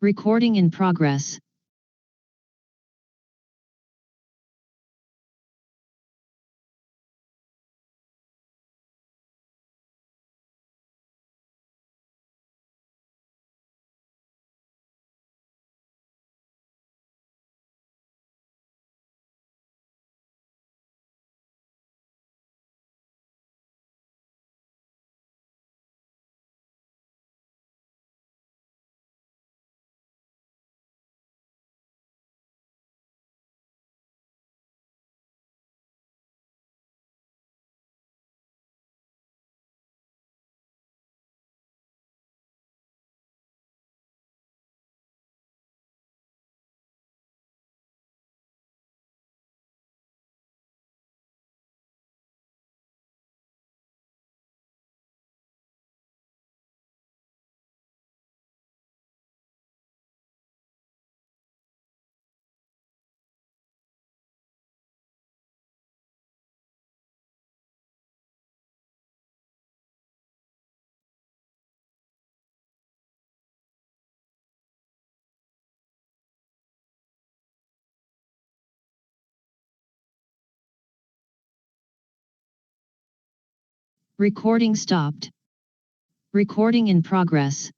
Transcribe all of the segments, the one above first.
Recording in progress. Recording stopped. Recording in progress.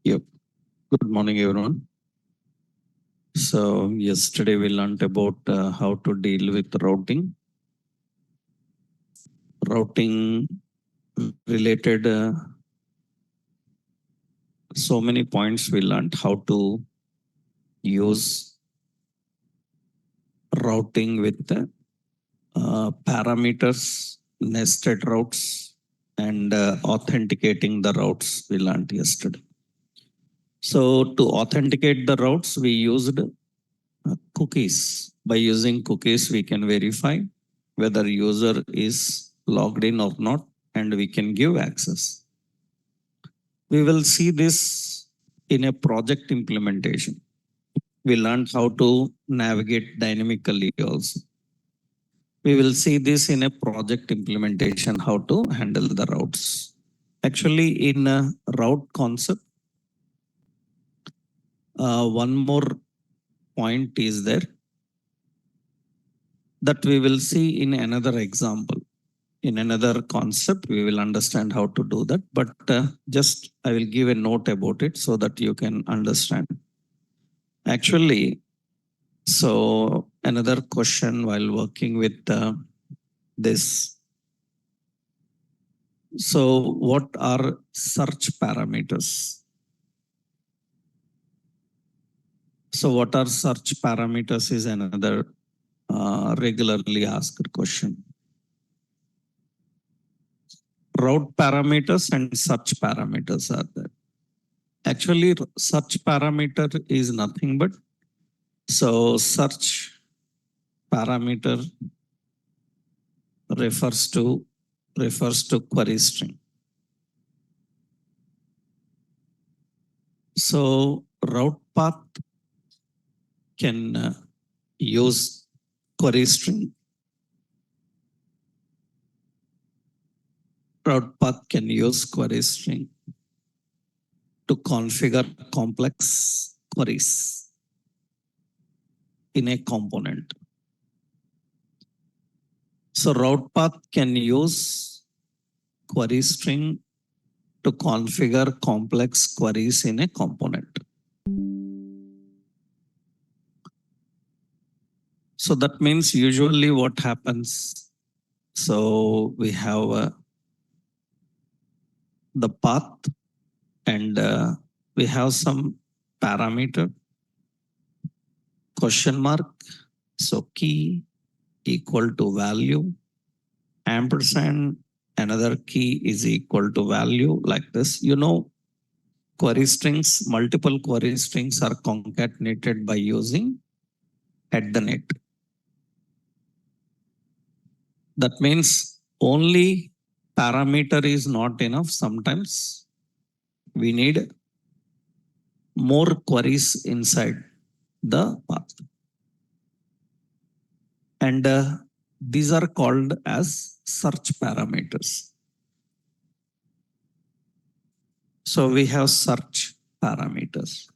Yep. Good morning, everyone. So yesterday we learned about how to deal with routing. Routing related so many points we learned how to use routing with the parameters, nested routes, and authenticating the routes we learned yesterday. So to authenticate the routes, we used cookies. By using cookies, we can verify whether user is logged in or not, and we can give access. We will see this in a project implementation. We learned how to navigate dynamically also. We will see this in a project implementation, how to handle the routes. Actually, in a route concept, one more point is there that we will see in another example. In another concept, we will understand how to do that. But just I will give a note about it so that you can understand. Actually, so another question while working with this. So what are search parameters? So what are search parameters is another regularly asked question. Route parameters and search parameters are there. Actually, search parameter is nothing but so search parameter refers to query string. So route path can use query string. Route path can use query string to configure complex queries in a component. So route path can use query string to configure complex queries in a component. So that means usually what happens, so we have the path and we have some parameter, question mark, so key equal to value, ampersand, another key is equal to value like this. You know, query strings, multiple query strings are concatenated by using at the net. That means only parameter is not enough. Sometimes we need more queries inside the path. And these are called as search parameters. So we have search parameters.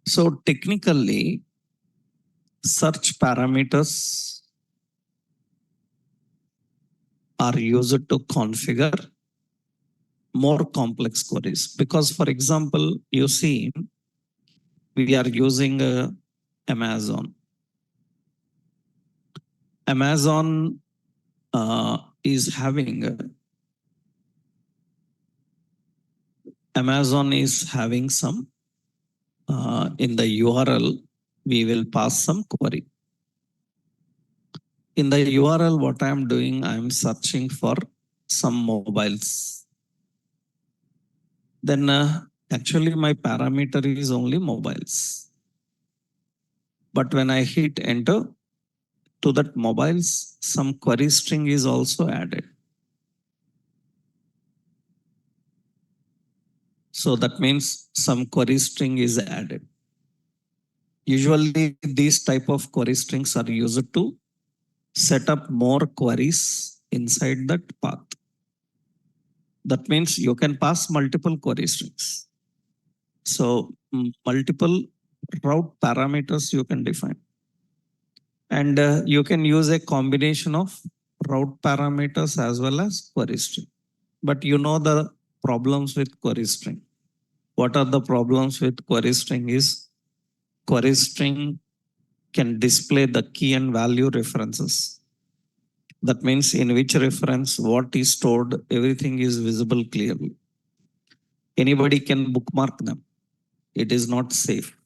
So technically, search parameters are used to configure more complex queries. Because, for example, you see, we are using Amazon. Amazon is having some in the URL. We will pass some query. In the URL, what I am doing, I am searching for some mobiles. Then actually my parameter is only mobiles. But when I hit enter, to that mobiles, some query string is also added. So that means some query string is added. Usually these type of query strings are used to set up more queries inside that path. That means you can pass multiple query strings. So multiple route parameters you can define. And you can use a combination of route parameters as well as query string. But you know the problems with query string. What are the problems with query string is query string can display the key and value references. That means in which reference, what is stored, everything is visible clearly. Anybody can bookmark them. It is not safe,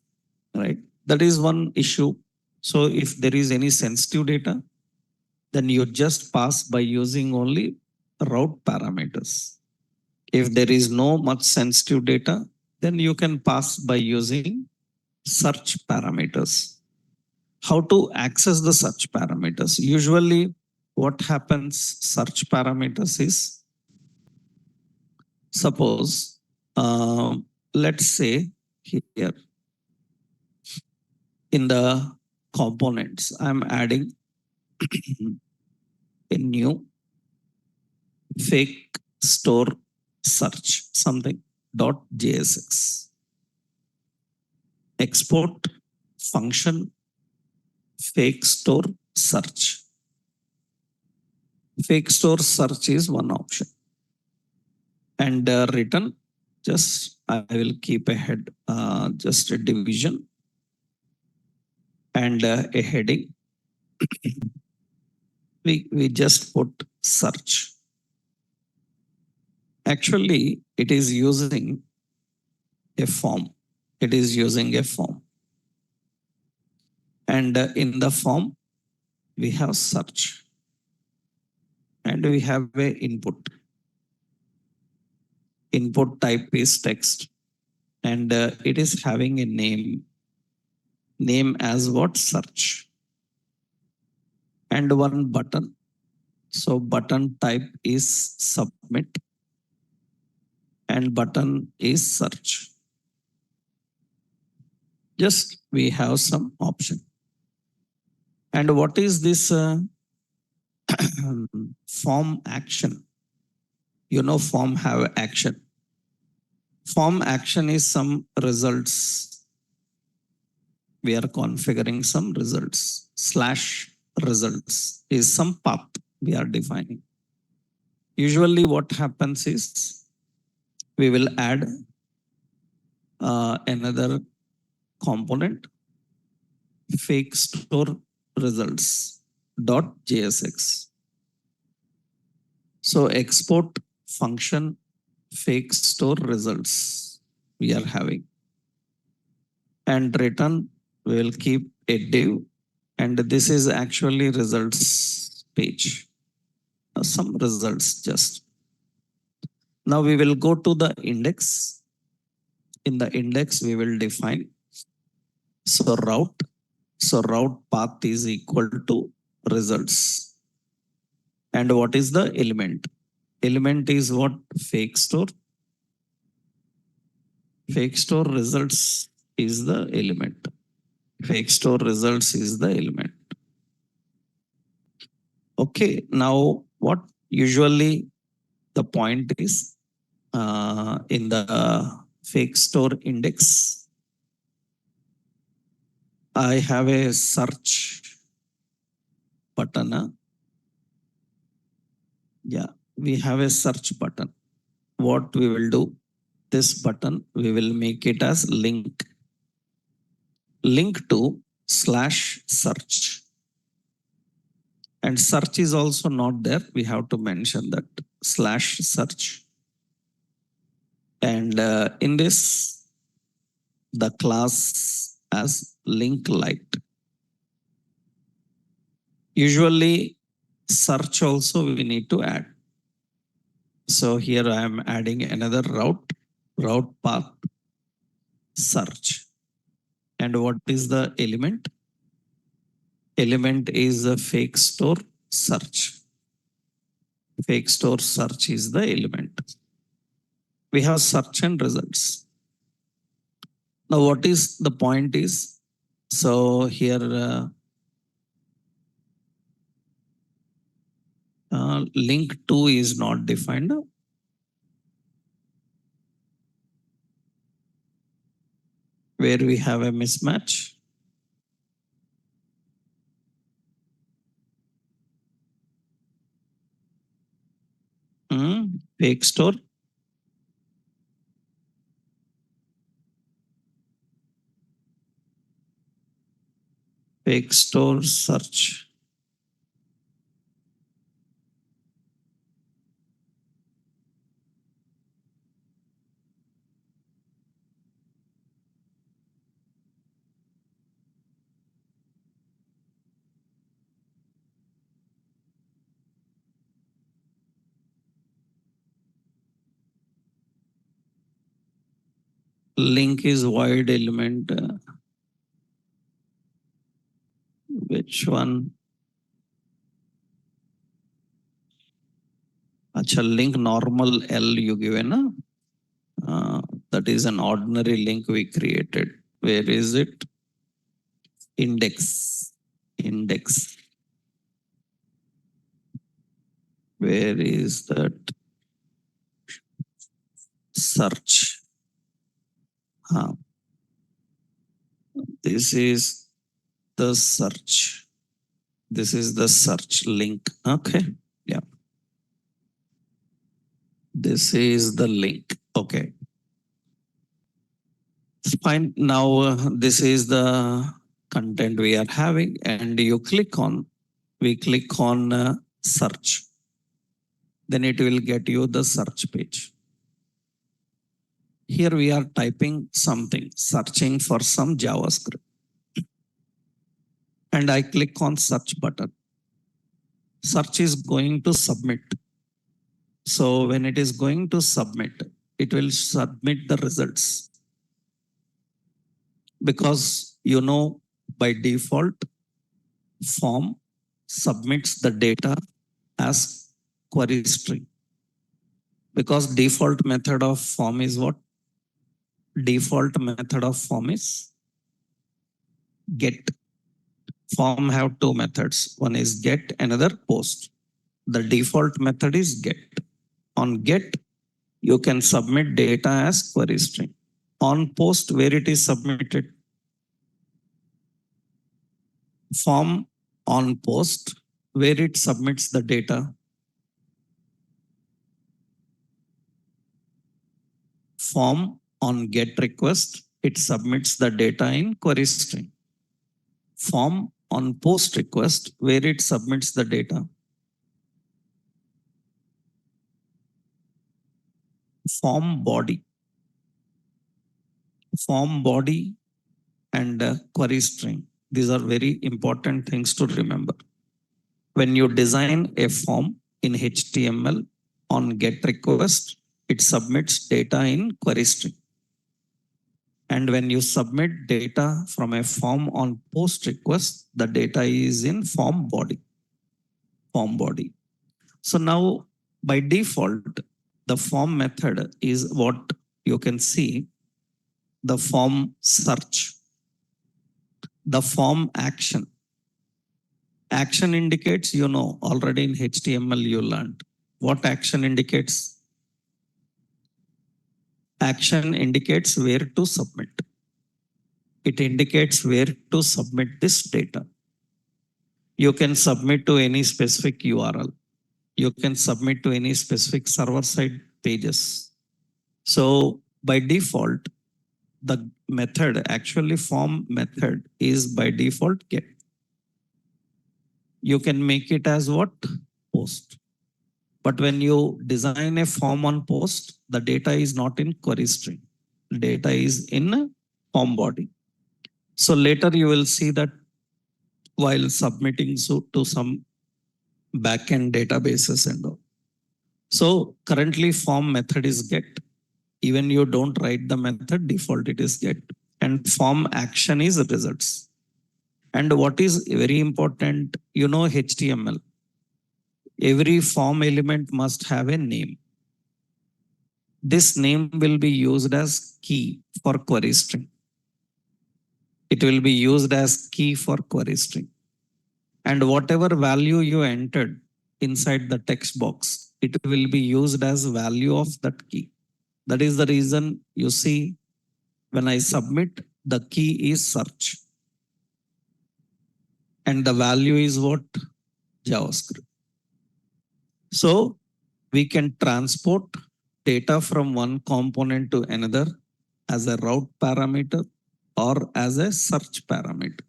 right? That is one issue. So if there is any sensitive data, then you just pass by using only route parameters. If there is no much sensitive data, then you can pass by using search parameters. How to access the search parameters? Usually what happens, search parameters is, suppose, let's say here in the components, I'm adding a new fake store search something .jsx. Export function fake store search. Fake store search is one option. And return, just I will keep a head, just a division and a heading. We just put search. Actually, it is using a form. It is using a form. And in the form, we have search. And we have a input. Input type is text. And it is having a name. Name as what? Search. And one button. So button type is submit. And button is search. Just we have some option. And what is this form action? You know, form have action. Form action is some results. We are configuring some results. / results is some path we are defining. Usually what happens is we will add another component, fake store results .jsx. So export function fake store results we are having. And return, we will keep a div. And this is actually results page. Some results just. Now we will go to the index. In the index, we will define. So route. So route path is equal to results. And what is the element? Element is what? Fake store. Fake store results is the element. Fake store results is the element. Okay, now what usually the point is in the fake store index, I have a search button. Yeah, we have a search button. What we will do, this button, we will make it as link to slash search. And search is also not there. We have to mention that slash search. And in this, the class as link light. Usually search also we need to add. So here I am adding another route path search. And what is the element? Element is a fake store search. Fake store search is the element. We have search and results. Now what is the point is, so here link to is not defined. Where we have a mismatch. Fake store. Fake store search. Link is void element. Which one? Acha, link normal L you given. That is an ordinary link we created. Where is it? Index. Index. Where is that? Search. This is the search. This is the search link. Okay. Yeah. This is the link. Okay. Fine. Now this is the content we are having, and you click on, we click on search. Then it will get you the search page. Here we are typing something, searching for some JavaScript. And I click on search button. Search is going to submit. So when it is going to submit, it will submit the results. Because by default, form submits the data as query string. Because default method of form is what? Default method of form is get. Form have two methods. One is get, another post. The default method is get. On get, you can submit data as query string. On post, where it is submitted? Form on post, where it submits the data. Form on get request, it submits the data in query string. Form on post request, where it submits the data. Form body. Form body and query string. These are very important things to remember. When you design a form in HTML on get request, it submits data in query string. And when you submit data from a form on post request, the data is in form body. Form body. So now By default, the form method is what you can see, the form search, the form action. Action indicates, already in HTML you learned. What action indicates? Action indicates where to submit. It indicates where to submit this data. You can submit to any specific URL. You can submit to any specific server side pages. So by default, the method, actually form method, is by default get. You can make it as what? Post. But when you design a form on post, the data is not in query string. Data is in form body. So later you will see that while submitting to some backend databases and all. So currently form method is get. Even you don't write the method, default it is get. And form action is results. And what is very important, HTML. Every form element must have a name. This name will be used as key for query string. It will be used as key for query string. And whatever value you entered inside the text box, it will be used as value of that key. That is the reason you see when I submit, the key is search. And the value is what? JavaScript. So we can transport data from one component to another as a route parameter or as a search parameter.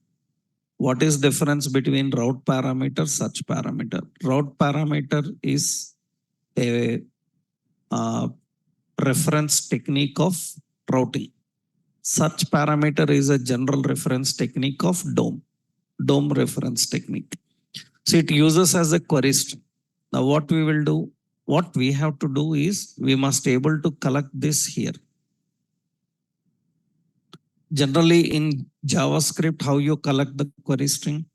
What is difference between route parameter, search parameter? Route parameter is a reference technique of routing. Search parameter is a general reference technique of DOM reference technique. So it uses as a query string. Now what we will do, what we have to do is we must able to collect this here. Generally in JavaScript, how you collect the query string?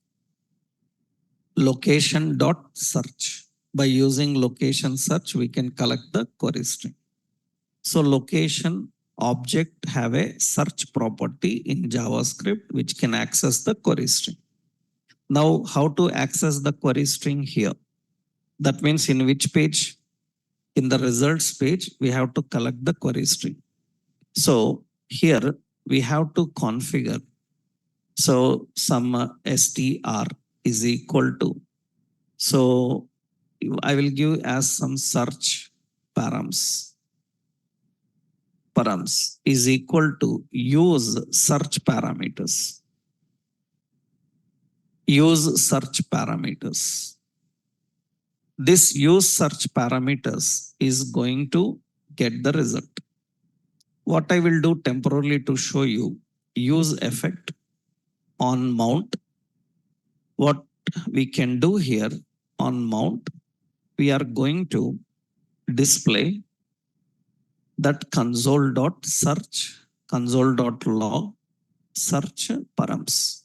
Location.search. By using location search, we can collect the query string. So location object have a search property in JavaScript which can access the query string. Now how to access the query string here? That means in which page? In the results page, we have to collect the query string. So here we have to configure. So some str is equal to. So I will give as some search params. Params is equal to use search parameters. Use search parameters. This use search parameters is going to get the result. What I will do temporarily to show you, use effect on mount. What we can do here on mount, we are going to display that console.search, console.log search params.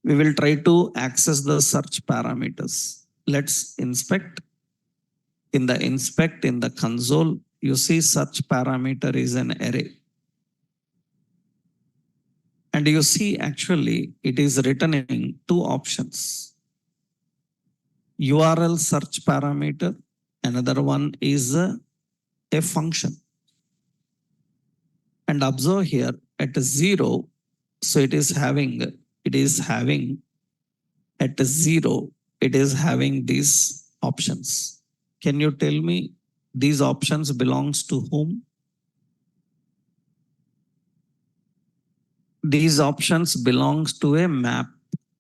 We will try to access the search parameters. Let's inspect. In the console, you see search parameter is an array. And you see actually it is returning two options. URL search parameter, another one is a function. And observe here at 0, so it is having at 0, it is having these options. Can you tell me these options belongs to whom? These options belongs to a map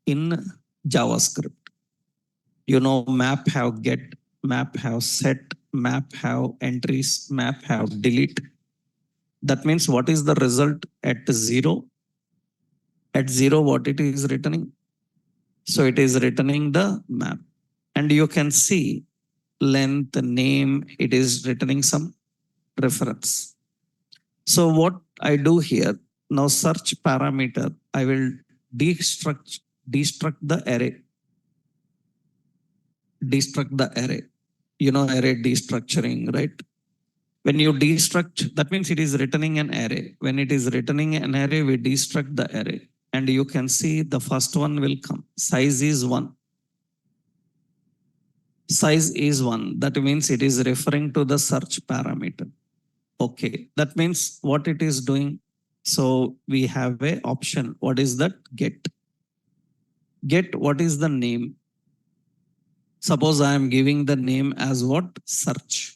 in JavaScript. Map have get, map have set, map have entries, map have delete. That means what is the result at 0? At 0, what it is returning? So it is returning the map. And you can see length, name, it is returning some reference. So what I do here, now search parameter, I will destruct the array. Destruct the array. array destructuring, right? When you destruct, that means it is returning an array. When it is returning an array, we destruct the array. And you can see the first one will come. Size is 1. Size is 1. That means it is referring to the search parameter. Okay. That means what it is doing. So we have a option. What is that? Get. Get what is the name? Suppose I am giving the name as what? Search.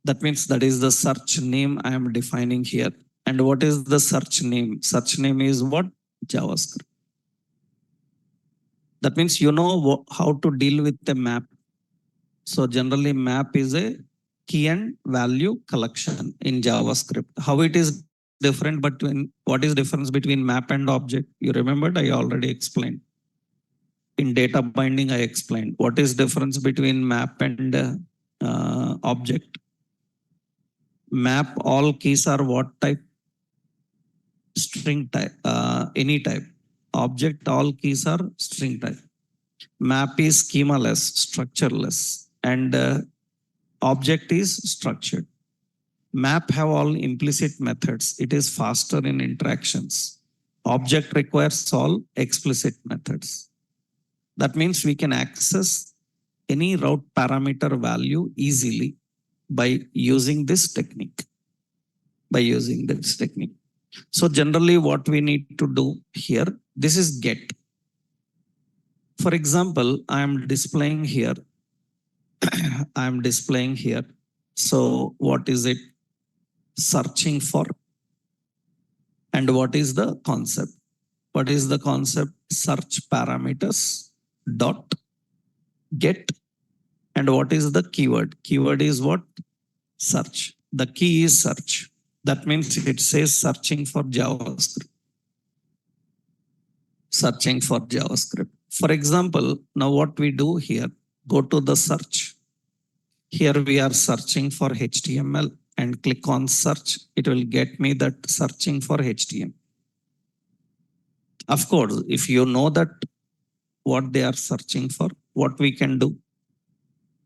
That means that is the search name I am defining here. And what is the search name? Search name is what? JavaScript. That means you know how to deal with the map. So generally map is a key and value collection in JavaScript. How it is different between, what is difference between map and object? You remembered, I already explained. In data binding, I explained what is difference between map and object. Map, all keys are what type? String type, any type. Object, all keys are string type. Map is schemaless, structureless, and object is structured. Map have all implicit methods. It is faster in interactions. Object requires all explicit methods. That means we can access any route parameter value easily by using this technique. So generally what we need to do here, this is get. For example, I am displaying here. So what is it? Searching for. And what is the concept? What is the concept? Search parameters dot get. And what is the keyword? Keyword is what? Search. The key is search. That means it says searching for JavaScript. Searching for JavaScript. For example, now what we do here, go to the search. Here we are searching for HTML and click on search. It will get me that searching for HTML. Of course, if you know that what they are searching for, what we can do,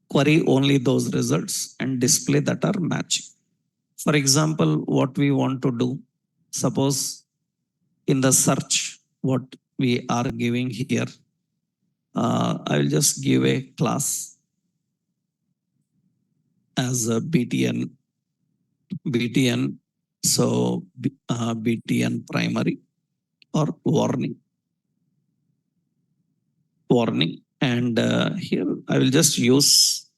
query only those results and display that are matching. For example, what we want to do, suppose in the search, what we are giving here, I will just give a class as a BTN. So BTN primary or warning. And here I will just use,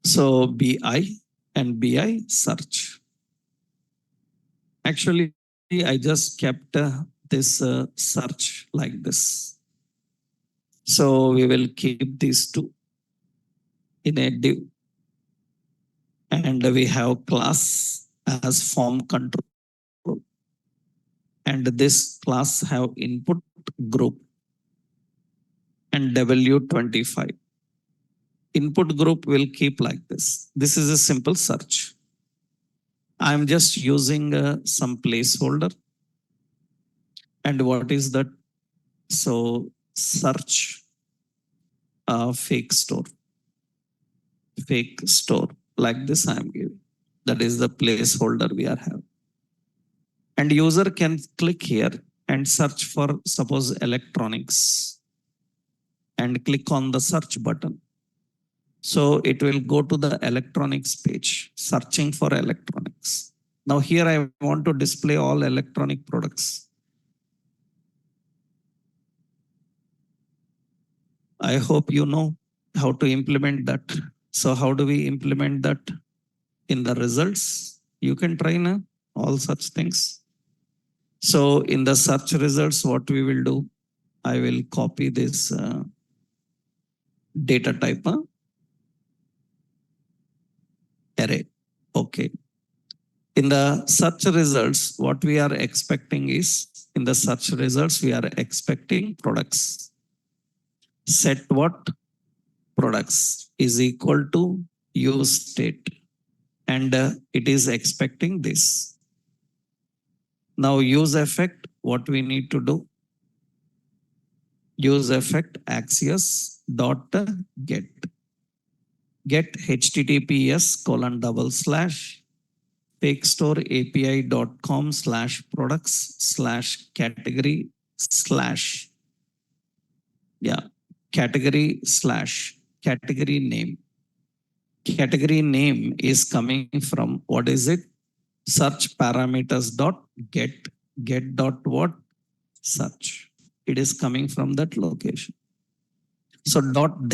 so BI and BI search. Actually, I just kept this search like this. So we will keep these two in a div. And we have class as form control. And this class have input group and W25. Input group will keep like this. This is a simple search. I'm just using some placeholder. And what is that? So search fake store. Like this I am giving. That is the placeholder we are having. And user can click here and search for, suppose, electronics, and click on the search button. So it will go to the electronics page, searching for electronics. Now here I want to display all electronic products. I hope you know how to implement that. So how do we implement that in the results? You can try now all such things. So in the search results, what we will do, I will copy this data type array. Okay. In the search results, what we are expecting is, in the search results, we are expecting products. Set what? Products is equal to use state. And it is expecting this. Now use effect, what we need to do? Use effect Axios dot get. Get https://fakestore.api.com/products/category/ yeah, category name. Category name is coming from what is it? Search parameters dot get dot what? Search. It is coming from that location. So dot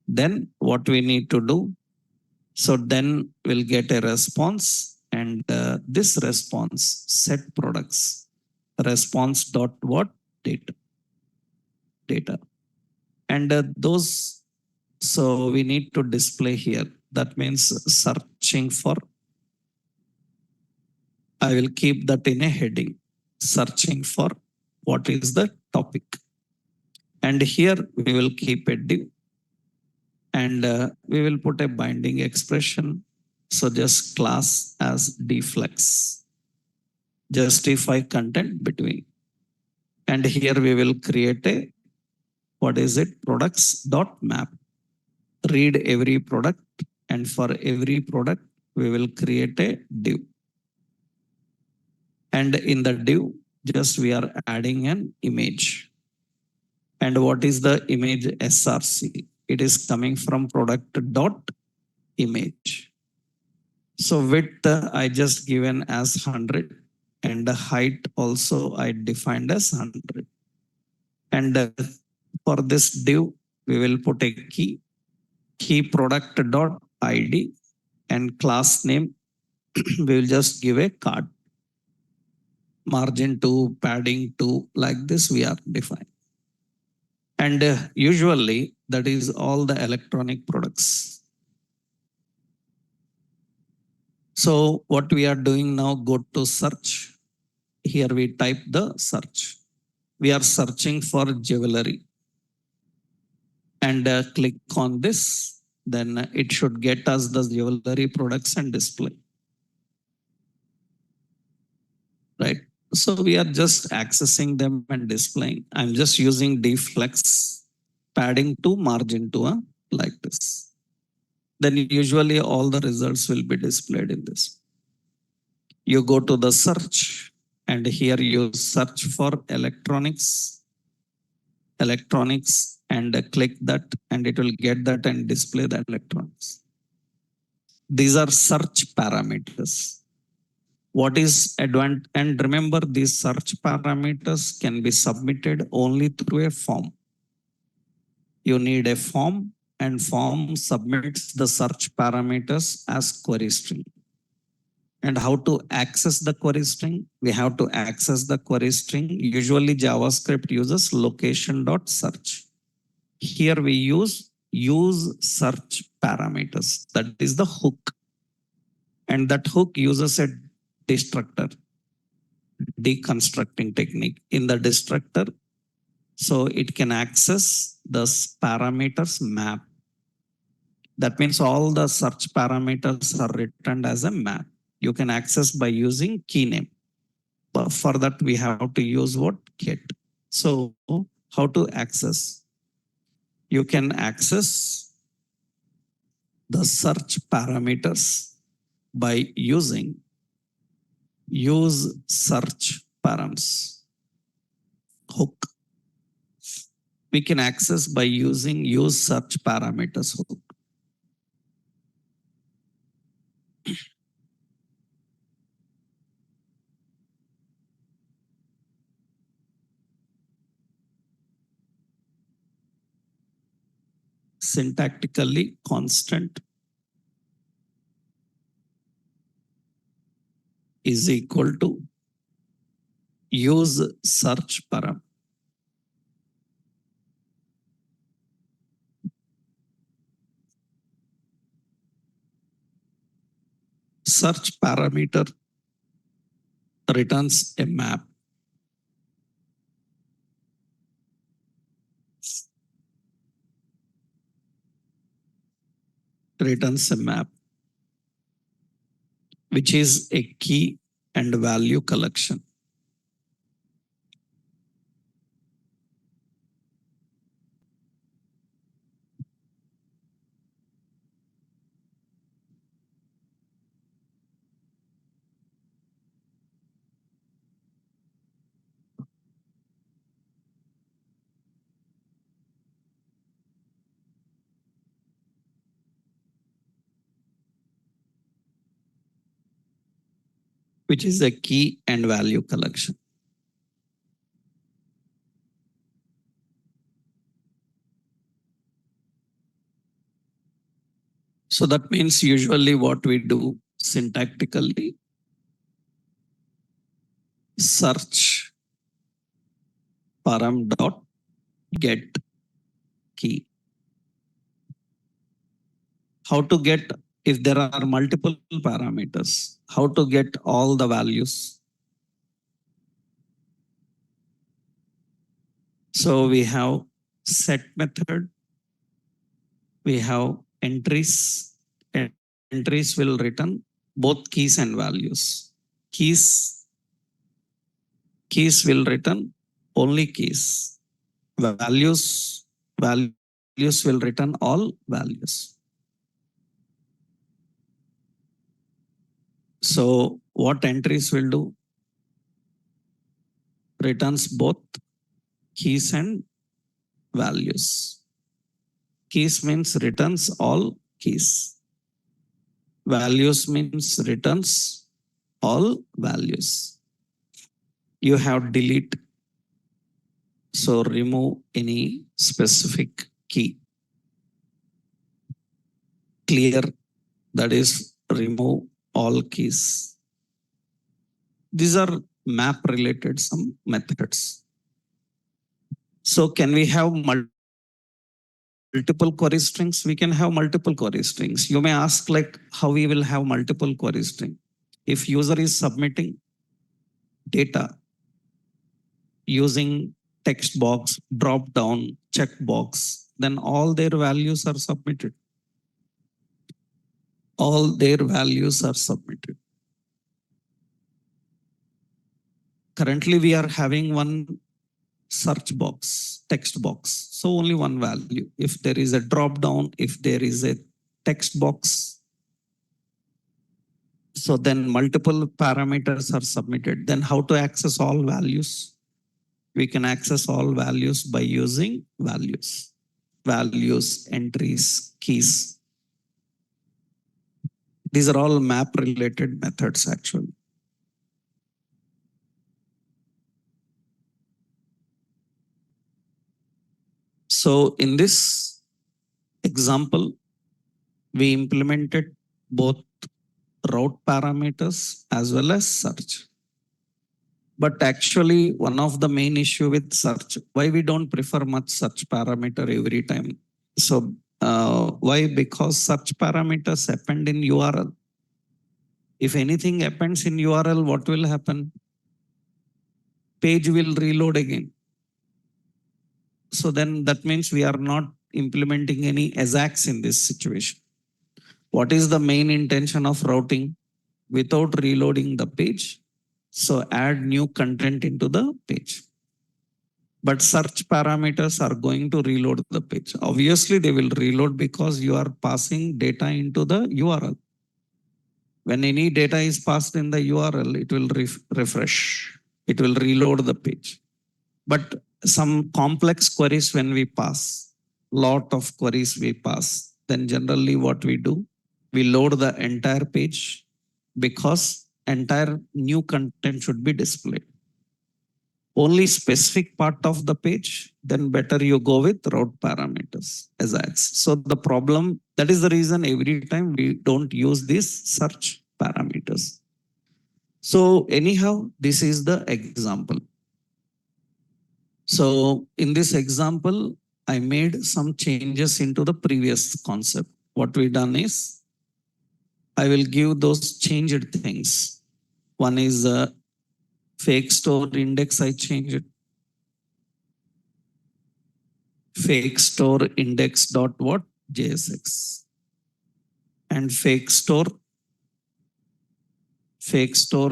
then what we need to do? So then we'll get a response, and this response set products response dot what? Data. And those, so we need to display here. That means searching for, I will keep that in a heading, searching for what is the topic. And here we will keep a div, and we will put a binding expression. So just class as deflex, justify content between. And here we will create a, what is it? Products dot map. Read every product, and for every product we will create a div. And in the div, just we are adding an image. And what is the image? SRC. It is coming from product dot image. So width I just given as 100, and the height also I defined as 100. And for this div, we will put a key product dot ID, and class name we will just give a card. Margin 2, padding 2, like this we are defined. And usually that is all the electronic products. So what we are doing now, go to search. Here we type the search. We are searching for jewelry, and click on this. Then it should get us the jewelry products and display. Right. So we are just accessing them and displaying. I'm just using deflex, padding to margin to like this. Then usually all the results will be displayed in this. You go to the search, and here you search for electronics, and click that, and it will get that and display the electronics. These are search parameters. What is advanced? And remember, these search parameters can be submitted only through a form. You need a form, and form submits the search parameters as query string. And how to access the query string? We have to access the query string. Usually JavaScript uses location.search. Here we use search parameters. That is the hook. And that hook uses a destructor, deconstructing technique in the destructor. So it can access the parameters map. That means all the search parameters are written as a map. You can access by using key name. But for that, we have to use what? Get. So how to access? You can access the search parameters by using use search params hook. We can access by using use search parameters hook. Syntactically constant is equal to use search param. Search parameter returns a map. Returns a map, which is a key and value collection. which is a key and value collection. So that means usually what we do syntactically, search param dot get key. How to get, if there are multiple parameters, how to get all the values? So we have set method, we have entries. Entries will return both keys and values. Keys will return only keys. Values will return all values. So what entries will do? Returns both keys and values. Keys means returns all keys. Values means returns all values. You have delete. So remove any specific key. Clear, that is remove all keys. These are map related some methods. So can we have multiple query strings? We can have multiple query strings. You may ask like how we will have multiple query string. If user is submitting data using text box, drop down, check box, then all their values are submitted. All their values are submitted. Currently, we are having one search box, text box. So only one value. If there is a drop down, if there is a text box, so then multiple parameters are submitted. Then how to access all values? We can access all values by using values. Values, entries, keys. These are all map related methods actually. So in this example, we implemented both route parameters as well as search. But actually one of the main issue with search, why we don't prefer much search parameter every time. So why? Because search parameters append in URL. If anything appends in URL, what will happen? Page will reload again. So then that means we are not implementing any AJAX in this situation. What is the main intention of routing? Without reloading the page, so add new content into the page. But search parameters are going to reload the page. Obviously, they will reload because you are passing data into the URL. When any data is passed in the URL, it will refresh. It will reload the page. But some complex queries when we pass, lot of queries we pass, then generally what we do, we load the entire page because entire new content should be displayed. Only specific part of the page, then better you go with route parameters as X. So the problem, that is the reason every time we don't use these search parameters. So anyhow, this is the example. So in this example, I made some changes into the previous concept. What we done is, I will give those changed things. One is fake store index, I changed it. Fake store index dot what? JSX. And fake store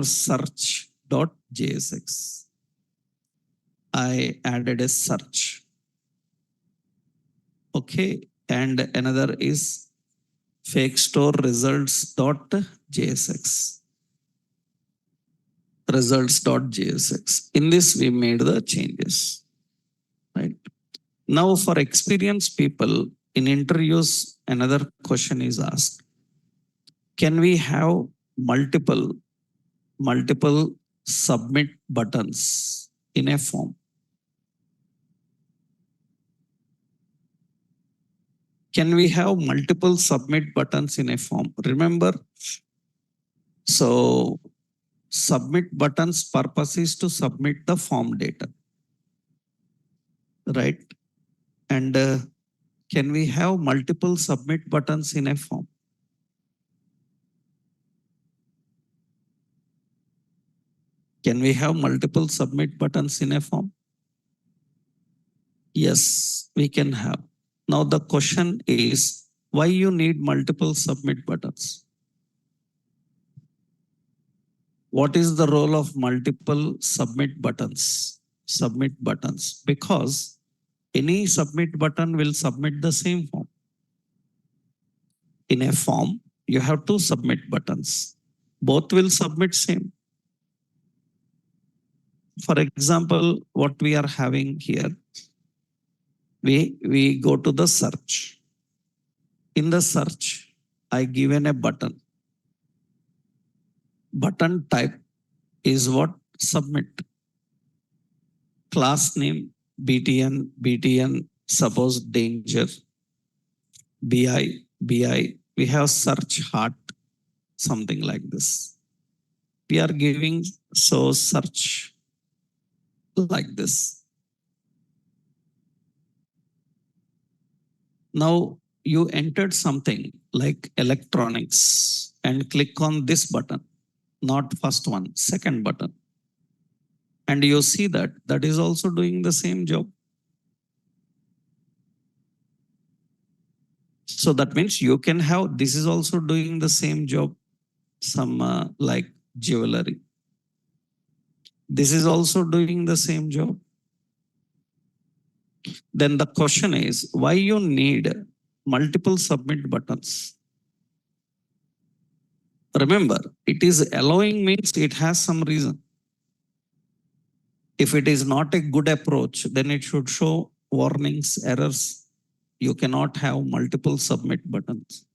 search dot JSX. I added a search. Okay. And another is fake store results dot JSX. Results.jsx. In this, we made the changes. Right. Now, for experienced people, in interviews, another question is asked. Can we have multiple multiple submit buttons in a form? Can we have multiple submit buttons in a form? Remember, so submit buttons purpose is to submit the form data, right? And can we have multiple submit buttons in a form? Can we have multiple submit buttons in a form? Yes, we can have. Now the question is, why you need multiple submit buttons? What is the role of multiple submit buttons? Submit buttons. Because any submit button will submit the same form. In a form, you have two submit buttons. Both will submit same. For example, what we are having here, we go to the search. In the search, I given a button. Button type is what? Submit. Class name, BTN, suppose danger, BI. We have search heart, something like this. We are giving so search like this. Now you entered something like electronics and click on this button, not first one, second button. And you see that that is also doing the same job. So that means you can have, this is also doing the same job, some like jewelry. This is also doing the same job. Then the question is, why you need multiple submit buttons? Remember, it is allowing means it has some reason. If it is not a good approach, then it should show warnings, errors. You cannot have multiple submit buttons.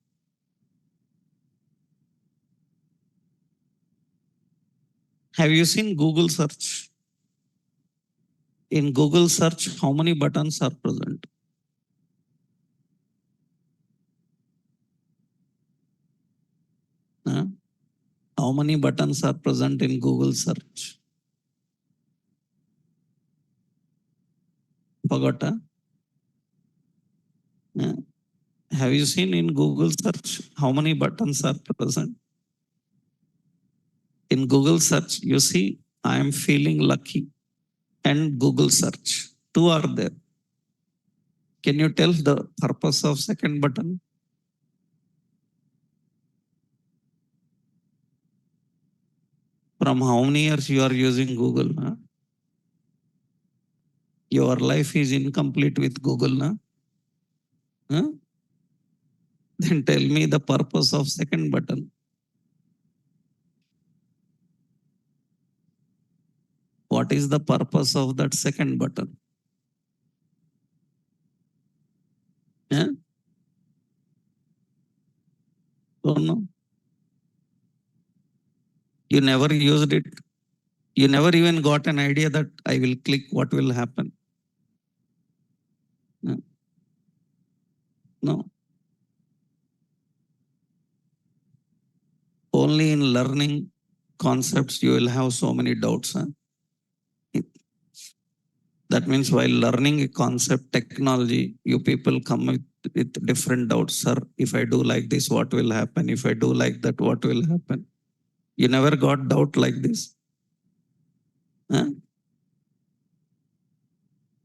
Have you seen Google search? In Google search, how many buttons are present? Huh? How many buttons are present in Google search? Forgot? Huh? Have you seen in Google search how many buttons are present? In Google search, you see, I am feeling lucky and Google search. Two are there. Can you tell the purpose of second button? From how many years you are using Google? Huh? Your life is incomplete with Google. Huh? Then tell me the purpose of second button. What is the purpose of that second button? Yeah? Don't know. You never used it. You never even got an idea that I will click, what will happen. No. No. Only in learning concepts you will have so many doubts. Huh? That means while learning a concept, technology, you people come with different doubts. Sir, if I do like this, what will happen? If I do like that, what will happen? You never got doubt like this. Huh?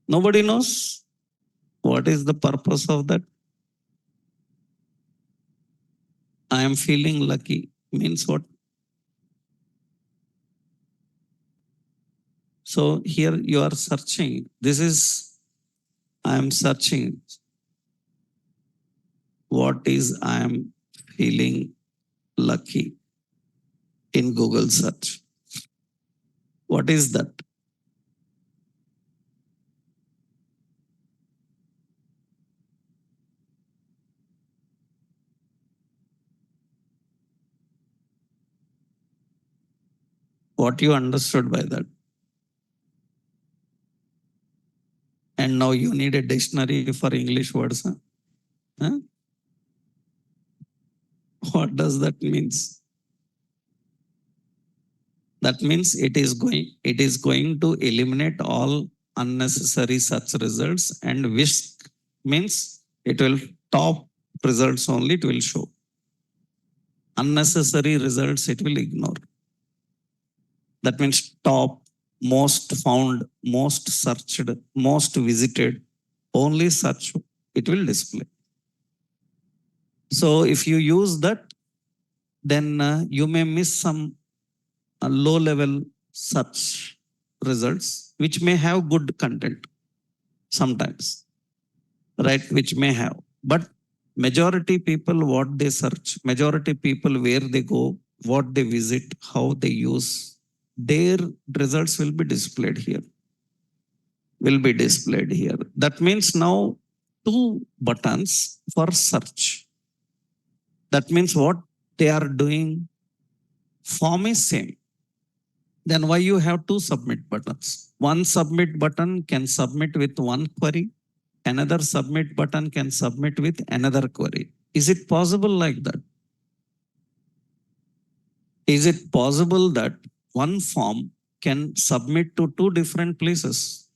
Nobody knows what is the purpose of that. I am feeling lucky means what? So here you are searching. This is, I am searching. What is I am feeling lucky in Google search? What is that? What you understood by that? And now you need a dictionary for English words. Huh? Huh? What does that means? That means it is going to eliminate all unnecessary search results, and whisk means it will top results only it will show. Unnecessary results it will ignore. That means top, most found, most searched, most visited, only search it will display. So if you use that, then you may miss some low level search results, which may have good content sometimes, right? Which may have. But majority people, what they search, majority people, where they go, what they visit, how they use, their results will be displayed here. That means now two buttons for search. That means what they are doing, form is same. Then why you have two submit buttons? One submit button can submit with one query. Another submit button can submit with another query. Is it possible like that? Is it possible that one form can submit to two different places?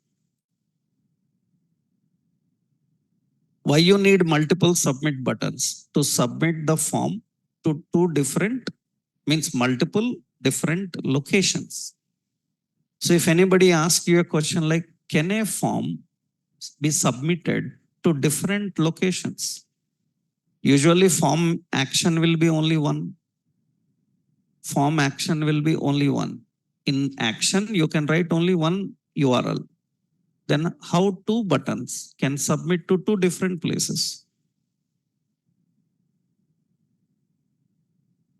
Why you need multiple submit buttons? To submit the form to two different, means multiple different locations. So if anybody asks you a question like, can a form be submitted to different locations? Usually form action will be only one. Form action will be only one. In action, you can write only one URL. Then how two buttons can submit to two different places?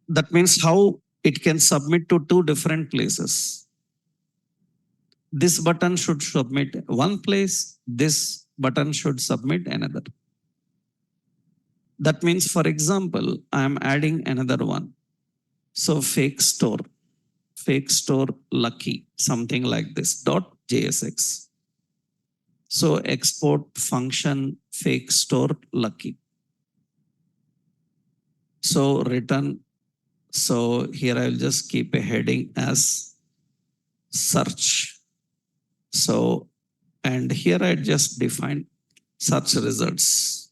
That means how it can submit to two different places. This button should submit one place, this button should submit another. That means, for example, I am adding another one. So fake store lucky, something like this, .jsx. So export function fake store lucky. So return. So here I will just keep a heading as search. So, and here I just define search results.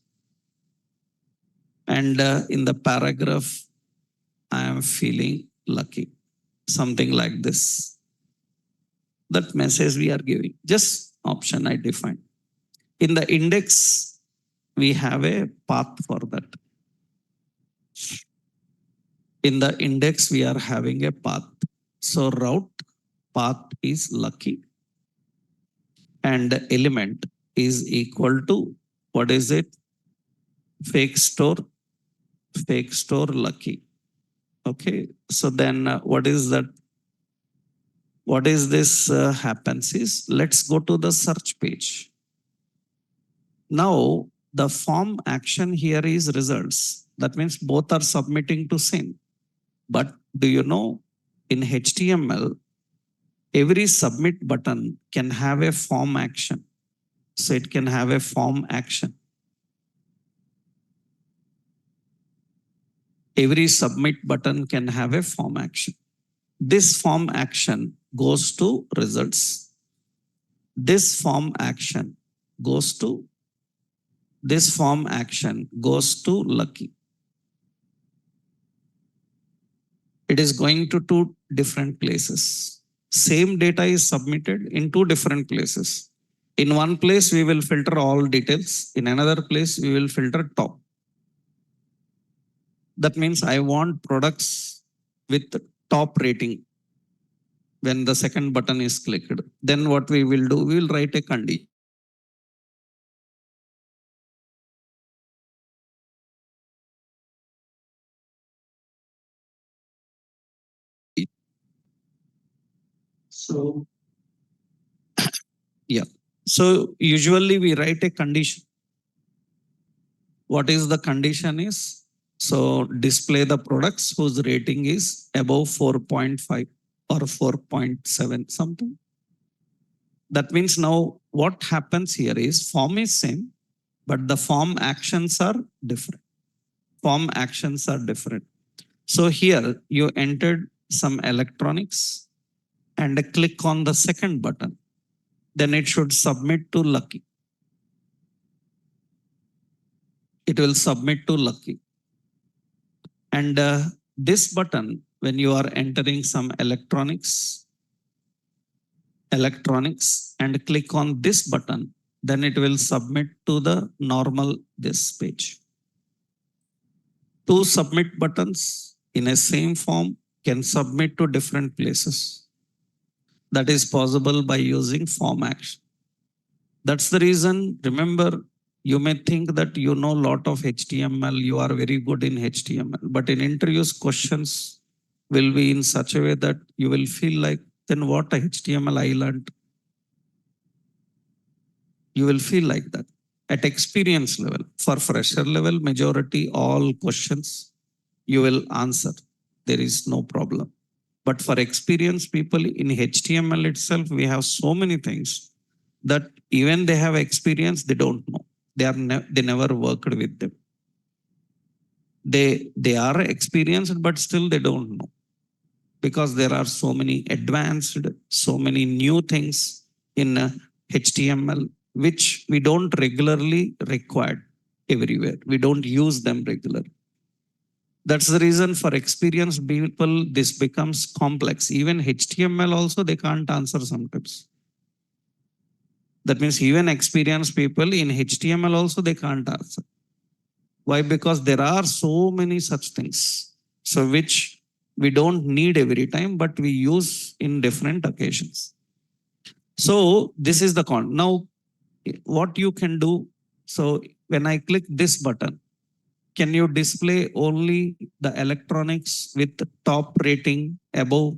And in the paragraph, I am feeling lucky, something like this. That message we are giving, just option I define. In the index, we have a path for that. In the index, we are having a path. So route path is lucky, and element is equal to, what is it? Fake store lucky. Okay. So then what is that? What is this happens is, let's go to the search page. Now the form action here is results. That means both are submitting to same. But do you know, in HTML, every submit button can have a form action. So it can have a form action. Every submit button can have a form action. This form action goes to results. This form action goes to lucky. It is going to two different places. Same data is submitted in two different places. In one place, we will filter all details. In another place, we will filter top. That means I want products with top rating. When the second button is clicked, then what we will do, we will write a condition. So, yeah. So usually we write a condition. What is the condition is? So display the products whose rating is above 4.5. or 4.7 something. That means now what happens here is form is same, but the form actions are different. Form actions are different. So here you entered some electronics and click on the second button. Then it should submit to Lucky. It will submit to Lucky. And this button, when you are entering some electronics and click on this button, then it will submit to the normal this page. Two submit buttons in a same form can submit to different places. That is possible by using form action. That's the reason, remember, you may think that you know a lot of HTML, you are very good in HTML, but in interviews, questions will be in such a way that you will feel like, then what HTML I learned? You will feel like that. At experience level, for fresher level, majority all questions you will answer. There is no problem. But for experienced people in HTML itself, we have so many things that even they have experience, they don't know. They never worked with them. They are experienced, but still they don't know, because there are so many advanced, so many new things in HTML which we don't regularly require everywhere. We don't use them regularly. That's the reason for experienced people, this becomes complex. Even HTML also, they can't answer sometimes. That means even experienced people in HTML also, they can't answer. Why? Because there are so many such things. So which we don't need every time, but we use in different occasions. So this is the con. Now, what you can do. So when I click this button, can you display only the electronics with top rating above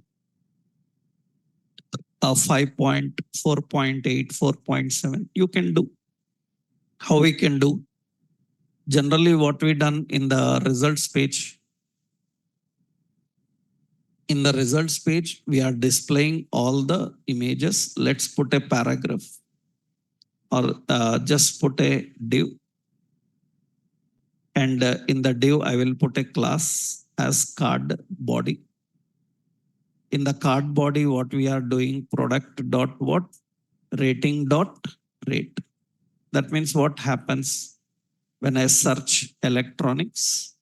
5.4.8, 4.7? You can do. How we can do? Generally, what we done in the results page. In the results page, we are displaying all the images. Let's put a paragraph or just put a div. And in the div, I will put a class as card body. In the card body, what we are doing, product dot what? Rating dot rate. That means what happens when I search electronics?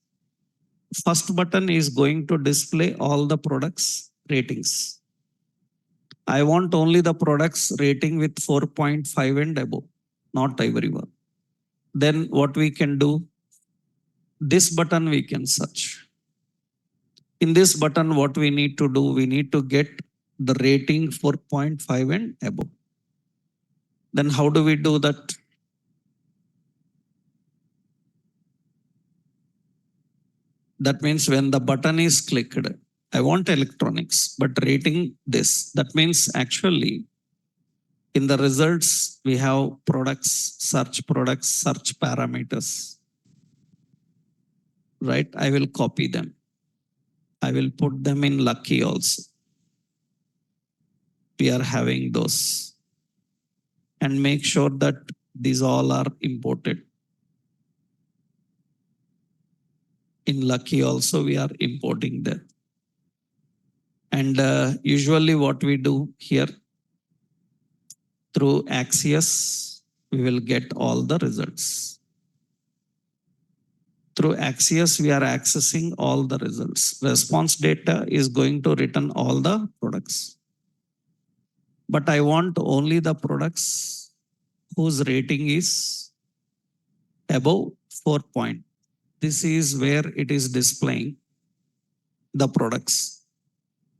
First button is going to display all the products ratings. I want only the products rating with 4.5 and above, not everyone. Then what we can do? This button we can search. In this button, what we need to do? We need to get the rating 4.5 and above. Then how do we do that? That means when the button is clicked, I want electronics, but rating this. That means actually in the results, we have products, search parameters, right? I will copy them. I will put them in Lucky also. We are having those. And make sure that these all are imported. In Lucky also, we are importing that. And usually what we do here, through Axios, we will get all the results. Through Axios, we are accessing all the results. Response data is going to return all the products. But I want only the products whose rating is above 4 point. This is where it is displaying the products.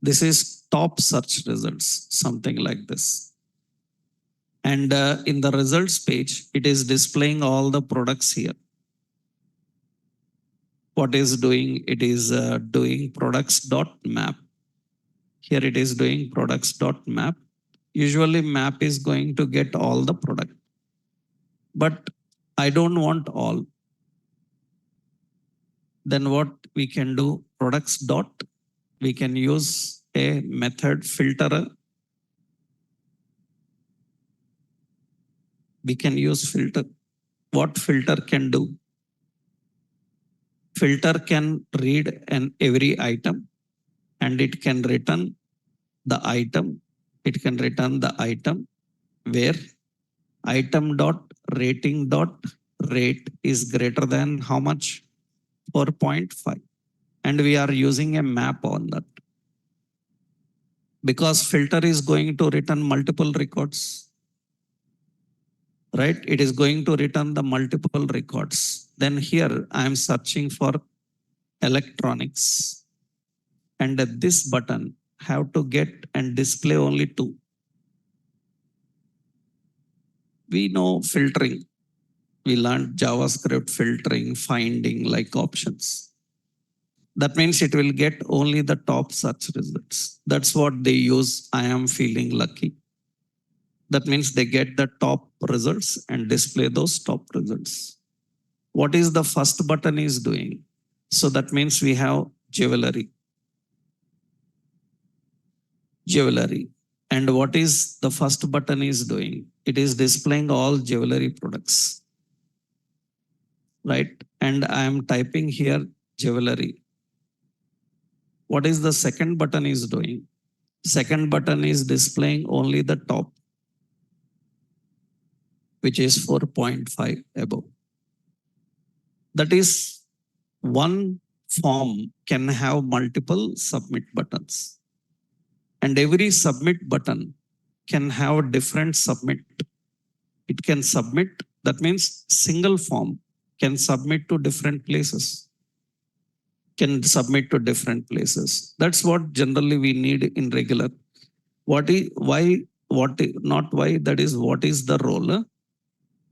This is top search results, something like this. And in the results page, it is displaying all the products here. What is doing? It is doing products.map. Here it is doing products.map. Usually map is going to get all the product. But I don't want all. Then what we can do? Products dot. We can use a method filter. We can use filter. What filter can do? Filter can read every item and it can return the item. It can return the item where item dot rating dot rate is greater than how much? 4.5. And we are using a map on that because filter is going to return multiple records, right? It is going to return the multiple records. Then here I am searching for electronics and this button have to get and display only two. We know filtering. We learned JavaScript filtering, finding like options. That means it will get only the top search results. That's what they use. I am feeling lucky. That means they get the top results and display those top results. What is the first button is doing? So that means we have jewelry. Jewelry. And what is the first button is doing? It is displaying all jewelry products, right? And I am typing here jewelry. What is the second button is doing? Second button is displaying only the top, which is 4.5 above. That is one form can have multiple submit buttons. And every submit button can have different submit. It can submit, that means single form can submit to different places. Can submit to different places. That's what generally we need in regular. What is why, not why, that is what is the role?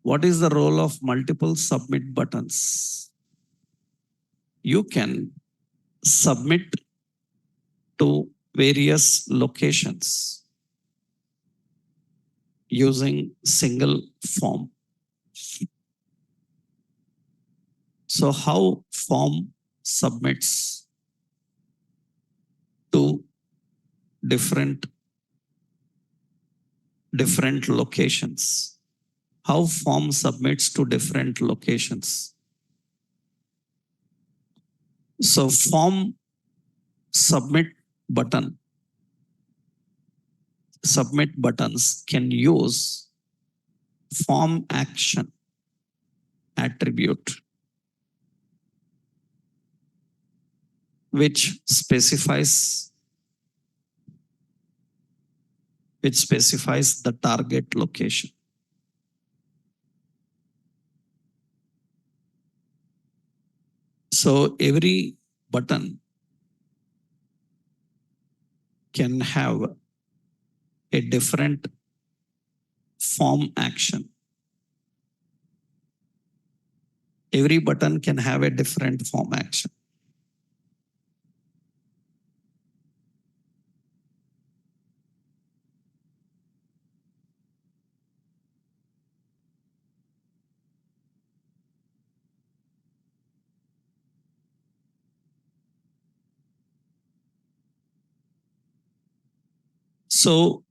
What is the role of multiple submit buttons? You can submit to various locations using single form. So how form submits to different locations? How form submits to different locations? So form submit buttons can use form action attribute, which specifies the target location. So every button can have a different form action. Every button can have a different form action. So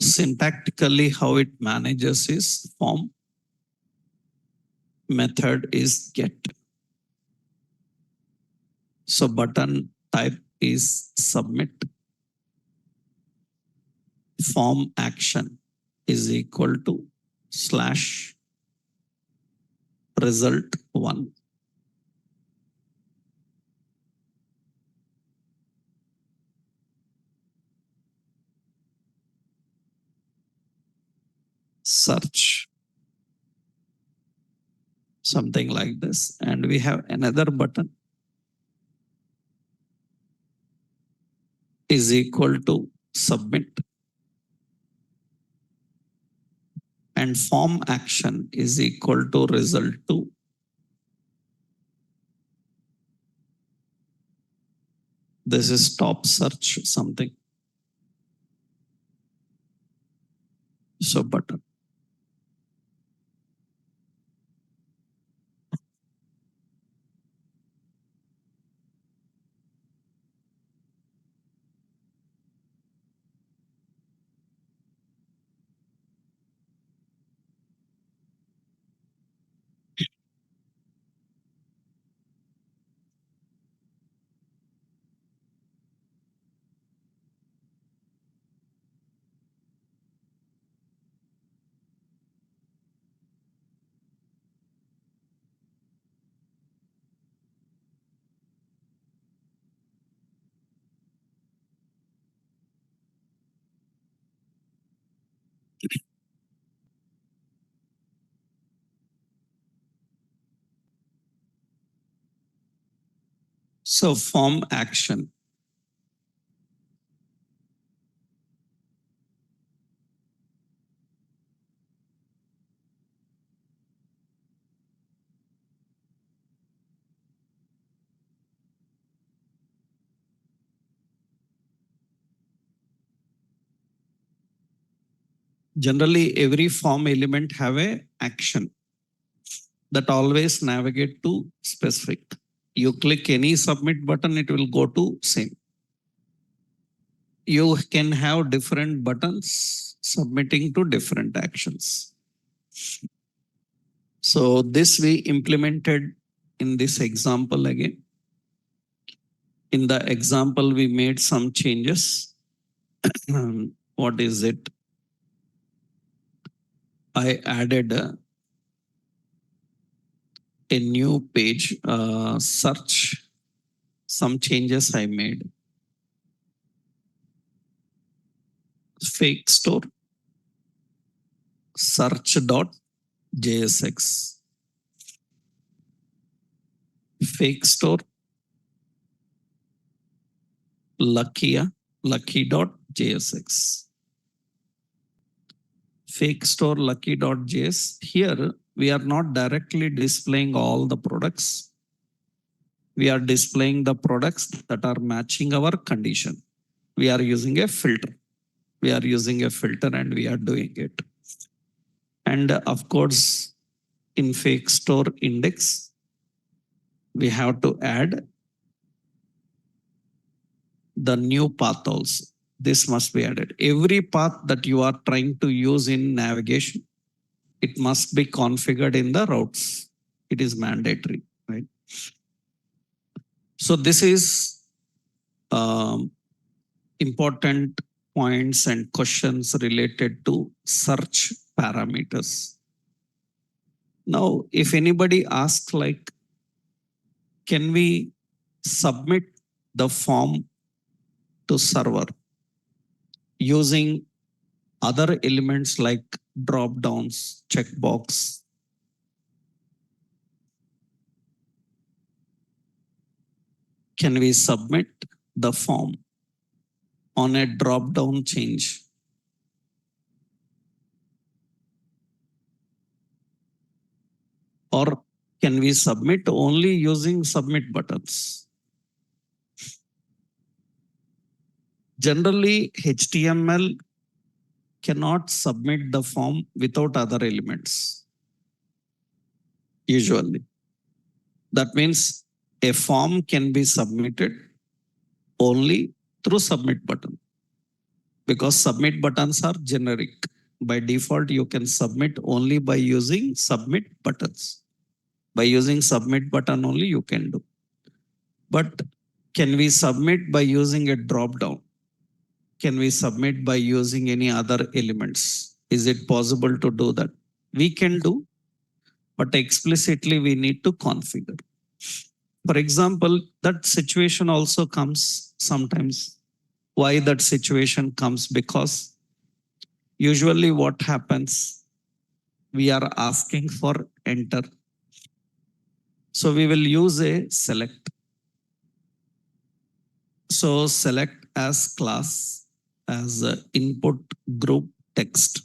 syntactically, how it manages is form method is get. So button type is submit. Form action is equal to slash result 1. Search. Something like this. And we have another button is equal to submit. And form action is equal to result 2. This is top search something. So button. So form action. Generally, every form element have a action that always navigate to specific. You click any submit button, it will go to same. You can have different buttons submitting to different actions. So this we implemented in this example again. In the example, we made some changes. What is it? I added a new page, search. Some changes I made. Fake store, search.jsx. Fake store, lucky.jsx. Fake store lucky.js. Here we are not directly displaying all the products. We are displaying the products that are matching our condition. We are using a filter. We are using a filter and we are doing it. And of course, in fake store index, we have to add the new path also. This must be added. Every path that you are trying to use in navigation, it must be configured in the routes. It is mandatory, right? So this is important points and questions related to search parameters. Now, if anybody asks like, can we submit the form to server using other elements like drop downs, checkbox? Can we submit the form on a drop down change? Or can we submit only using submit buttons? Generally, HTML cannot submit the form without other elements. Usually. That means a form can be submitted only through submit button, because submit buttons are generic. By default, you can submit only by using submit buttons. By using submit button only you can do. But can we submit by using a drop down? Can we submit by using any other elements? Is it possible to do that? We can do, but explicitly we need to configure. For example, that situation also comes sometimes. Why that situation comes? Because usually what happens, we are asking for enter. So we will use a select. So select as class as input group text.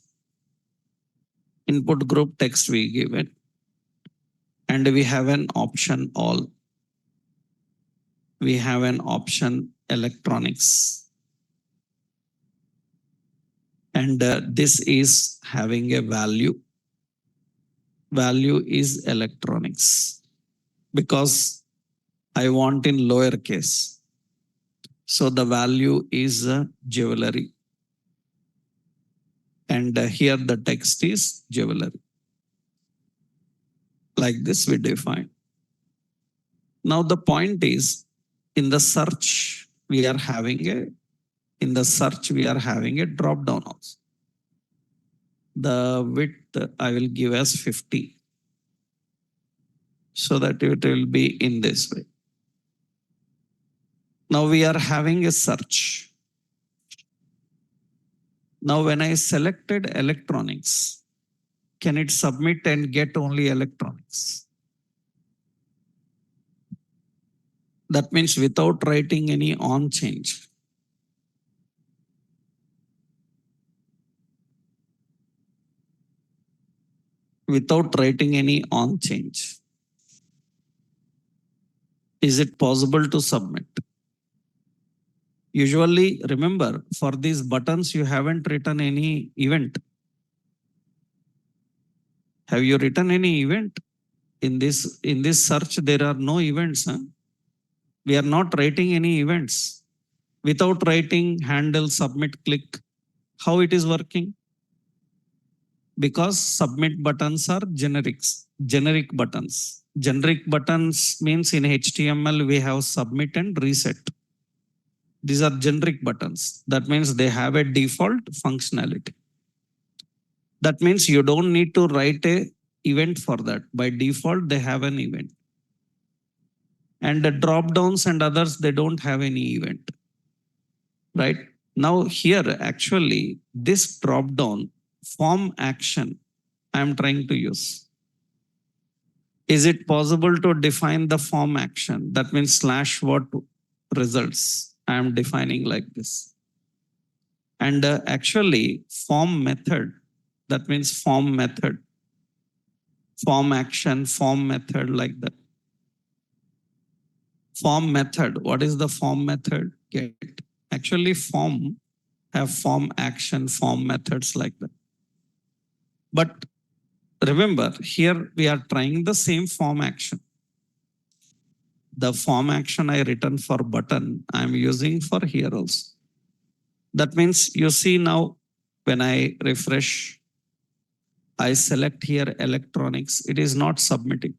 Input group text we give it. And we have an option all. We have an option electronics. And this is having a value. Value is electronics because I want in lowercase. So the value is jewelry. And here the text is jewelry. Like this we define. Now the point is, in the search we are having a drop down also. The width I will give as 50 so that it will be in this way. Now we are having a search. Now, when I selected electronics, can it submit and get only electronics? That means without writing any on change. Without writing any on change. Is it possible to submit? Usually, remember, for these buttons, you haven't written any event. Have you written any event? In this search, there are no events. Huh? We are not writing any events. Without writing handle, submit, click, how it is working? Because submit buttons are generic buttons. Generic buttons means in HTML, we have submit and reset. These are generic buttons. That means they have a default functionality. That means you don't need to write a event for that. By default, they have an event. And the drop downs and others, they don't have any event. Right? Now here, actually, this drop down form action, I am trying to use. Is it possible to define the form action? That means slash what results. I am defining like this. And actually form method, that means form method, form action, form method like that. Form method, what is the form method? Get. Actually form have form action, form methods like that. But remember, here we are trying the same form action. The form action I written for button, I am using for here also. That means you see now when I refresh, I select here electronics, it is not submitting.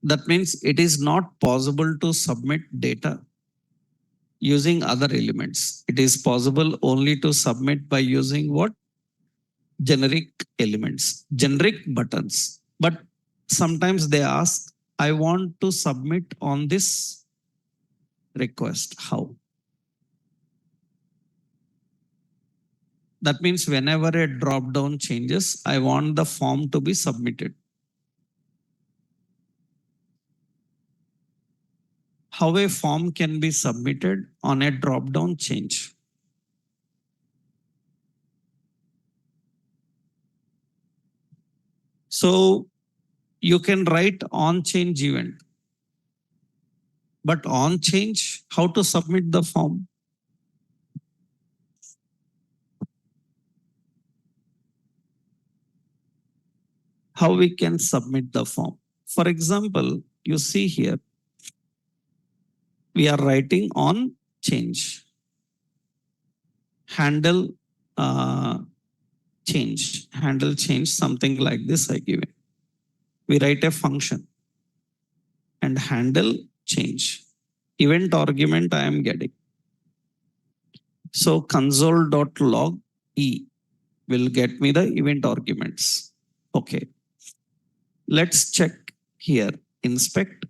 That means it is not possible to submit data using other elements. It is possible only to submit by using what? Generic elements, generic buttons. But sometimes they ask, I want to submit on this request. How? That means whenever a drop down changes, I want the form to be submitted. How a form can be submitted on a drop down change? So you can write on change event. But on change, how to submit the form? How we can submit the form? For example, you see here, we are writing on change. Handle handle change, something like this I give it. We write a function and handle change. Event argument I am getting. So console.log e will get me the event arguments. Okay. Let's check here, inspect.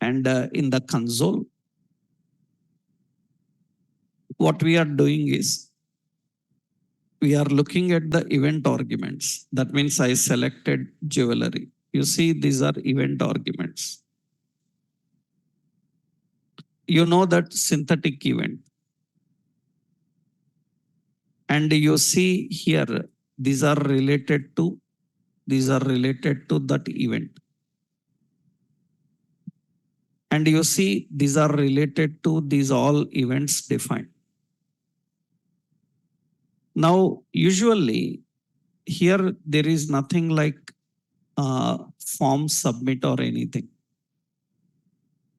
And in the console, what we are doing is we are looking at the event arguments. That means I selected jewelry. You see, these are event arguments. You know that synthetic event. And you see here, these are related to that event. And you see, these are related to these all events defined. Now, usually here, there is nothing like form submit or anything.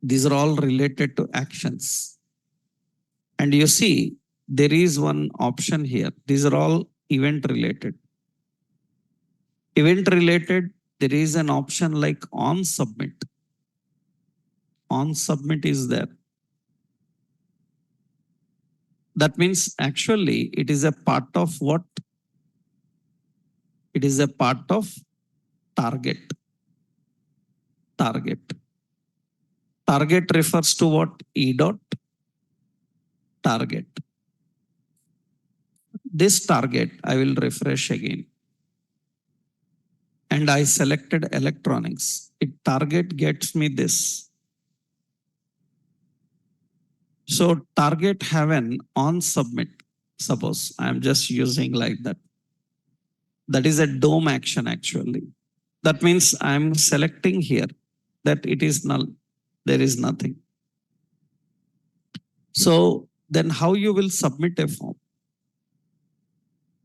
These are all related to actions. And you see, there is one option here. These are all event related. Event related, there is an option like on submit. On submit is there. That means actually it is a part of what? It is a part of target. Target. Target refers to what? E dot target. this target, I will refresh again. And I selected electronics. It target gets me this. So target have an on submit. Suppose I am just using like that. That is a DOM action actually. That means I am selecting here that it is null. There is nothing. So then how you will submit a form?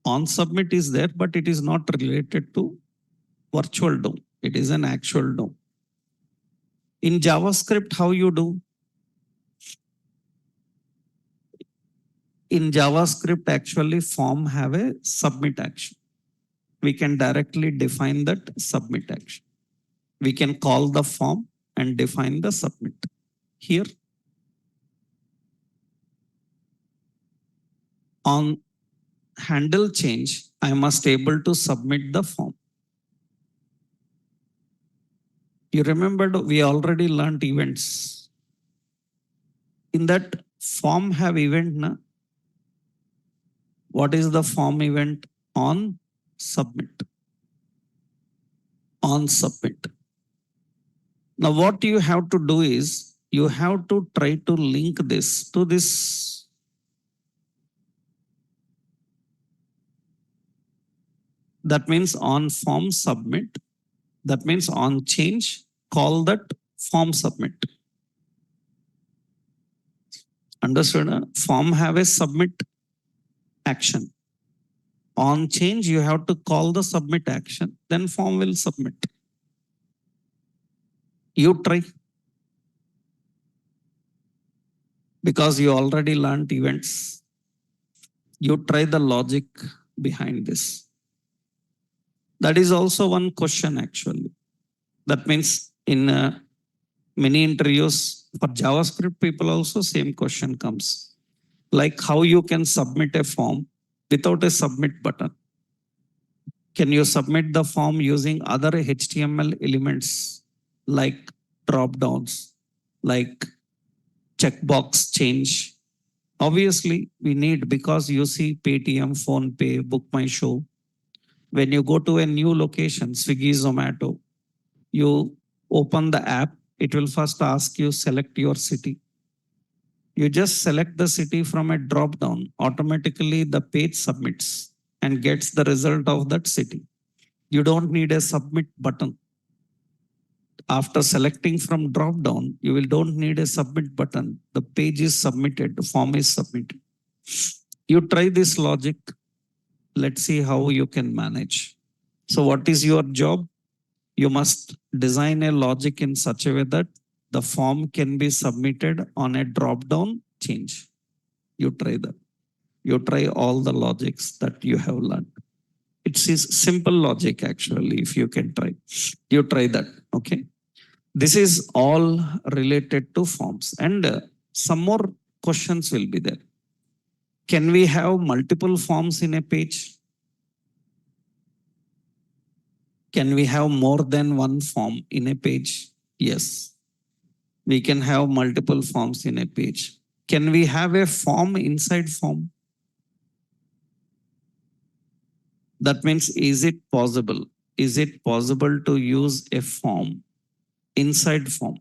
On submit is there, but it is not related to virtual DOM. It is an actual DOM. In JavaScript, how you do? In JavaScript, actually form have a submit action. We can directly define that submit action. We can call the form and define the submit. Here, on handle change, I must able to submit the form. You remembered we already learned events. In that form have event, na? What is the form event? On submit. On submit. Now what you have to do is you have to try to link this to this. That means on form submit. That means on change, call that form submit. Understood? Form have a submit action. On change, you have to call the submit action. Then form will submit. You try. Because you already learned events. You try the logic behind this. That is also one question actually. That means in many interviews for JavaScript people also same question comes. Like how you can submit a form without a submit button. Can you submit the form using other HTML elements like drop downs, like checkbox change? Obviously we need, because you see Paytm, PhonePe, Book My Show. When you go to a new location, Swiggy, Zomato, you open the app, it will first ask you select your city. You just select the city from a drop down. Automatically the page submits and gets the result of that city. You don't need a submit button. After selecting from drop down, you will don't need a submit button. The page is submitted, the form is submitted. You try this logic. Let's see how you can manage. So what is your job? You must design a logic in such a way that the form can be submitted on a drop down change. You try that. You try all the logics that you have learned. It's simple logic actually, if you can try. You try that, okay? This is all related to forms, and some more questions will be there. Can we have multiple forms in a page? Can we have more than one form in a page? Yes. We can have multiple forms in a page. Can we have a form inside form? That means, is it possible? Is it possible to use a form inside form?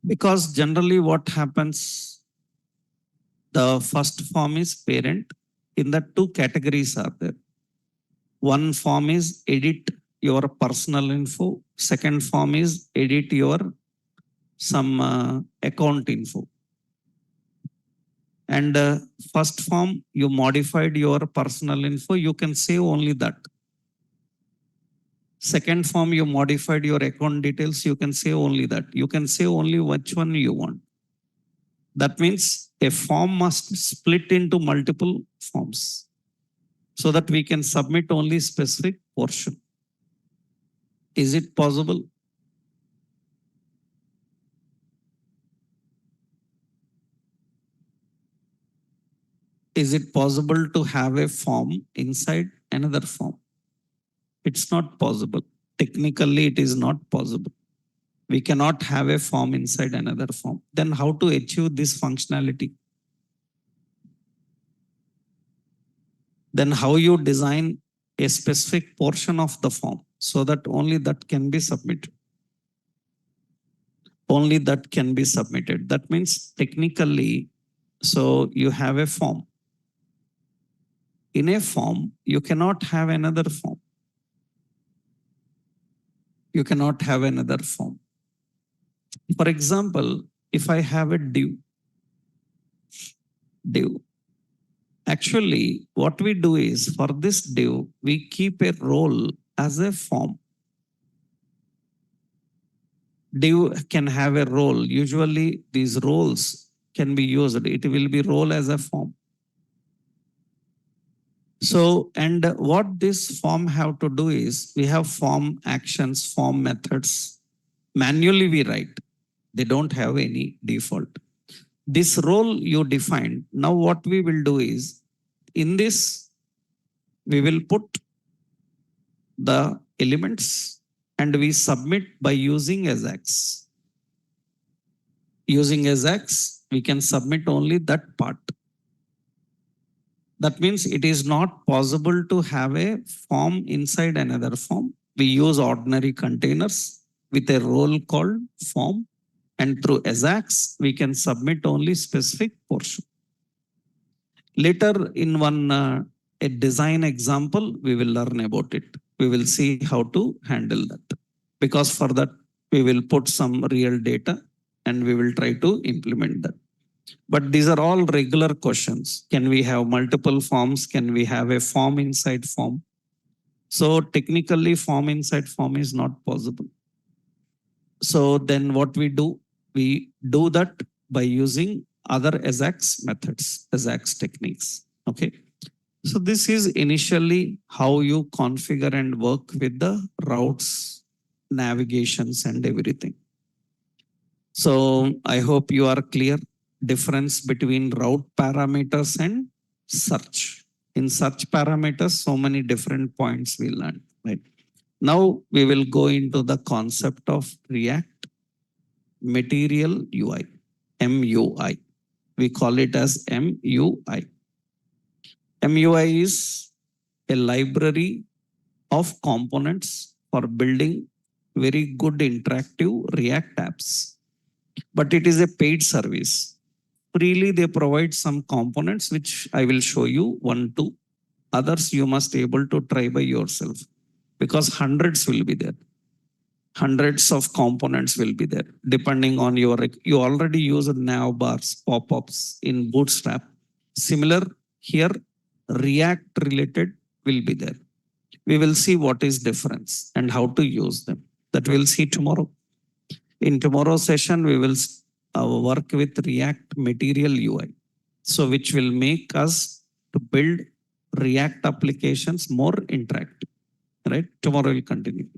Because generally what happens, the first form is parent. In the two categories are there. One form is edit your personal info. Second form is edit your some account info. And first form, you modified your personal info, you can save only that. Second form, you modified your account details, you can save only that. You can save only which one you want. That means a form must split into multiple forms so that we can submit only specific portion. Is it possible? Is it possible to have a form inside another form? It's not possible. Technically, it is not possible. We cannot have a form inside another form. Then how to achieve this functionality? Then how you design a specific portion of the form so that only that can be submitted. Only that can be submitted. That means technically, so you have a form. In a form, you cannot have another form. You cannot have another form. For example, if I have a div, actually what we do is for this div, we keep a role as a form. Div can have a role. Usually these roles can be used. It will be role as a form. So, and what this form have to do is we have form actions, form methods. Manually we write. They don't have any default. This role you defined. Now what we will do is in this, we will put the elements and we submit by using Ajax. Using Ajax, we can submit only that part. That means it is not possible to have a form inside another form. We use ordinary containers with a role called form, and through Ajax, we can submit only specific portion. Later in one a design example, we will learn about it. We will see how to handle that. Because for that, we will put some real data and we will try to implement that. But these are all regular questions. Can we have multiple forms? Can we have a form inside form? So technically form inside form is not possible. So then what we do that by using other Ajax methods, Ajax techniques. Okay. So this is initially how you configure and work with the routes, navigations and everything. So I hope you are clear. Difference between route parameters and search. In search parameters, so many different points we learned, right? Now we will go into the concept of React Material UI, MUI. We call it as MUI. MUI is a library of components for building very good interactive React apps. But it is a paid service. Freely they provide some components which I will show you 1, 2. Others you must able to try by yourself because hundreds will be there. Hundreds of components will be there depending on you already use nav bars, pop-ups in Bootstrap. Similar here, React related will be there. We will see what is difference and how to use them. That we'll see tomorrow. In tomorrow's session, we will work with React Material UI. So which will make us to build React applications more interactive. Right? Tomorrow we'll continue.